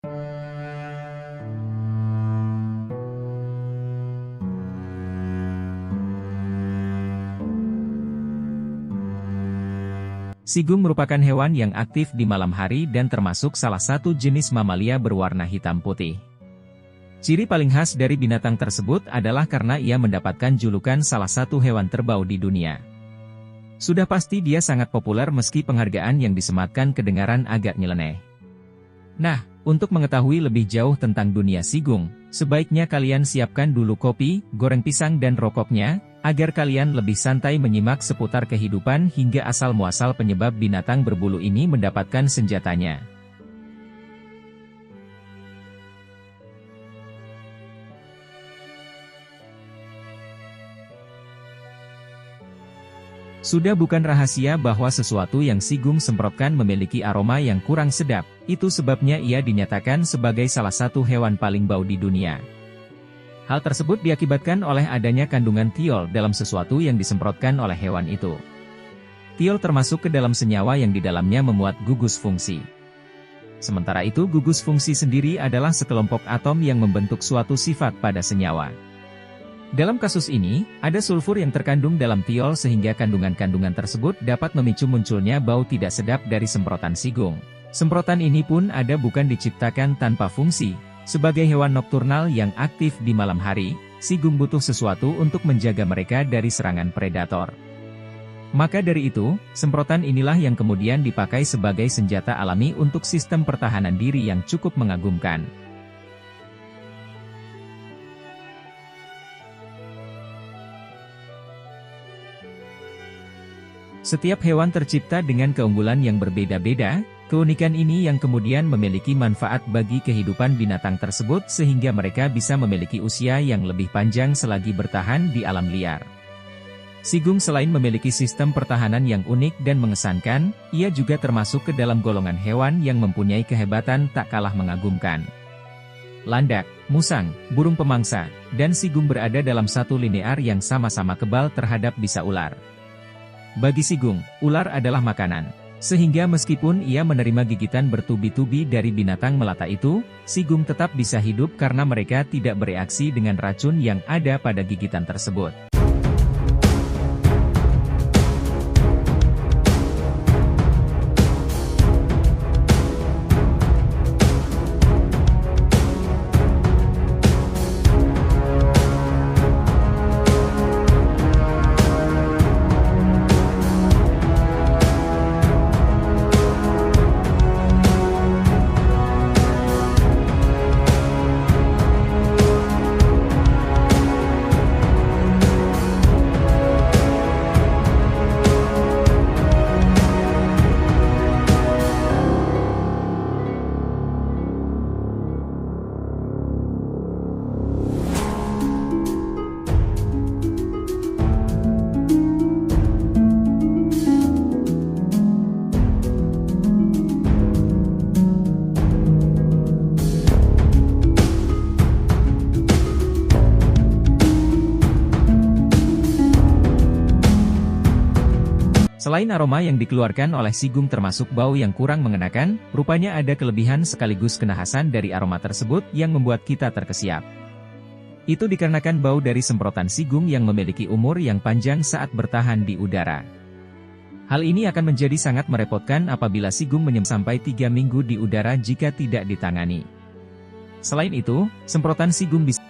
Sigung merupakan hewan yang aktif di malam hari dan termasuk salah satu jenis mamalia berwarna hitam putih. Ciri paling khas dari binatang tersebut adalah karena ia mendapatkan julukan salah satu hewan terbau di dunia. Sudah pasti dia sangat populer meski penghargaan yang disematkan kedengaran agak nyeleneh. Nah, untuk mengetahui lebih jauh tentang dunia sigung, sebaiknya kalian siapkan dulu kopi, goreng pisang dan rokoknya, agar kalian lebih santai menyimak seputar kehidupan hingga asal-muasal penyebab binatang berbulu ini mendapatkan senjatanya. Sudah bukan rahasia bahwa sesuatu yang sigung semprotkan memiliki aroma yang kurang sedap, itu sebabnya ia dinyatakan sebagai salah satu hewan paling bau di dunia. Hal tersebut diakibatkan oleh adanya kandungan tiol dalam sesuatu yang disemprotkan oleh hewan itu. Tiol termasuk ke dalam senyawa yang di dalamnya memuat gugus fungsi. Sementara itu gugus fungsi sendiri adalah sekelompok atom yang membentuk suatu sifat pada senyawa. Dalam kasus ini, ada sulfur yang terkandung dalam tiol sehingga kandungan-kandungan tersebut dapat memicu munculnya bau tidak sedap dari semprotan sigung. Semprotan ini pun ada bukan diciptakan tanpa fungsi. Sebagai hewan nokturnal yang aktif di malam hari, sigung butuh sesuatu untuk menjaga mereka dari serangan predator. Maka dari itu, semprotan inilah yang kemudian dipakai sebagai senjata alami untuk sistem pertahanan diri yang cukup mengagumkan. Setiap hewan tercipta dengan keunggulan yang berbeda-beda. Keunikan ini yang kemudian memiliki manfaat bagi kehidupan binatang tersebut sehingga mereka bisa memiliki usia yang lebih panjang selagi bertahan di alam liar. Sigung selain memiliki sistem pertahanan yang unik dan mengesankan, ia juga termasuk ke dalam golongan hewan yang mempunyai kehebatan tak kalah mengagumkan. Landak, musang, burung pemangsa, dan sigung berada dalam satu linear yang sama-sama kebal terhadap bisa ular. Bagi sigung, ular adalah makanan. Sehingga meskipun ia menerima gigitan bertubi-tubi dari binatang melata itu, sigung tetap bisa hidup karena mereka tidak bereaksi dengan racun yang ada pada gigitan tersebut. Selain aroma yang dikeluarkan oleh sigung termasuk bau yang kurang mengenakan, rupanya ada kelebihan sekaligus kenahasan dari aroma tersebut yang membuat kita terkesiap. Itu dikarenakan bau dari semprotan sigung yang memiliki umur yang panjang saat bertahan di udara. Hal ini akan menjadi sangat merepotkan apabila sigung sampai 3 minggu di udara jika tidak ditangani. Selain itu, semprotan sigung bisa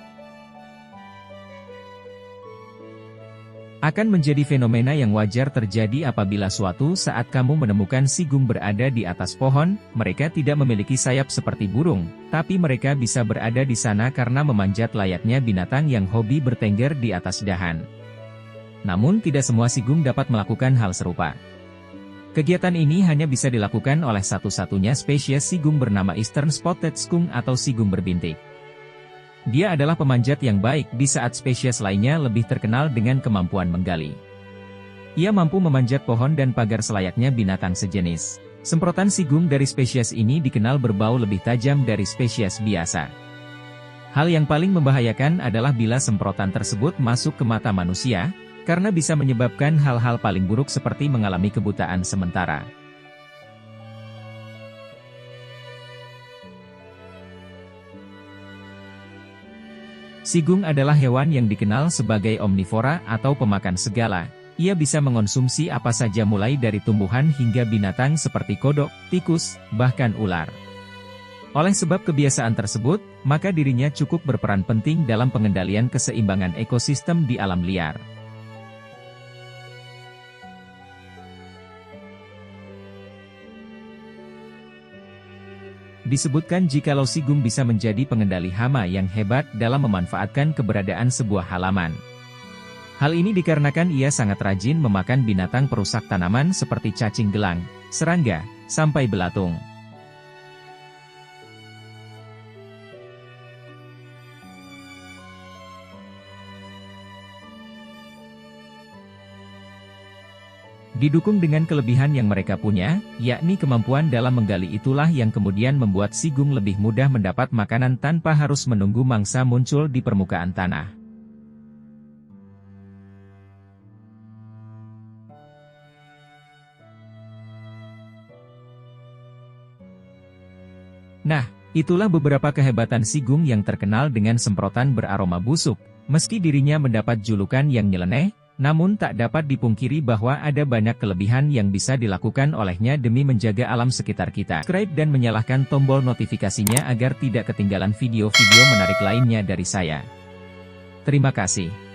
akan menjadi fenomena yang wajar terjadi apabila suatu saat kamu menemukan sigung berada di atas pohon. Mereka tidak memiliki sayap seperti burung, tapi mereka bisa berada di sana karena memanjat layaknya binatang yang hobi bertengger di atas dahan. Namun tidak semua sigung dapat melakukan hal serupa. Kegiatan ini hanya bisa dilakukan oleh satu-satunya spesies sigung bernama Eastern Spotted Skunk atau sigung berbintik. Dia adalah pemanjat yang baik di saat spesies lainnya lebih terkenal dengan kemampuan menggali. Ia mampu memanjat pohon dan pagar selayaknya binatang sejenis. Semprotan sigung dari spesies ini dikenal berbau lebih tajam dari spesies biasa. Hal yang paling membahayakan adalah bila semprotan tersebut masuk ke mata manusia, karena bisa menyebabkan hal-hal paling buruk seperti mengalami kebutaan sementara. Sigung adalah hewan yang dikenal sebagai omnivora atau pemakan segala. Ia bisa mengonsumsi apa saja mulai dari tumbuhan hingga binatang seperti kodok, tikus, bahkan ular. Oleh sebab kebiasaan tersebut, maka dirinya cukup berperan penting dalam pengendalian keseimbangan ekosistem di alam liar. Disebutkan jikalau sigung bisa menjadi pengendali hama yang hebat dalam memanfaatkan keberadaan sebuah halaman. Hal ini dikarenakan ia sangat rajin memakan binatang perusak tanaman seperti cacing gelang, serangga, sampai belatung. Didukung dengan kelebihan yang mereka punya, yakni kemampuan dalam menggali, itulah yang kemudian membuat sigung lebih mudah mendapat makanan tanpa harus menunggu mangsa muncul di permukaan tanah. Nah, itulah beberapa kehebatan sigung yang terkenal dengan semprotan beraroma busuk. Meski dirinya mendapat julukan yang nyeleneh, namun tak dapat dipungkiri bahwa ada banyak kelebihan yang bisa dilakukan olehnya demi menjaga alam sekitar kita. Subscribe dan menyalakan tombol notifikasinya agar tidak ketinggalan video-video menarik lainnya dari saya. Terima kasih.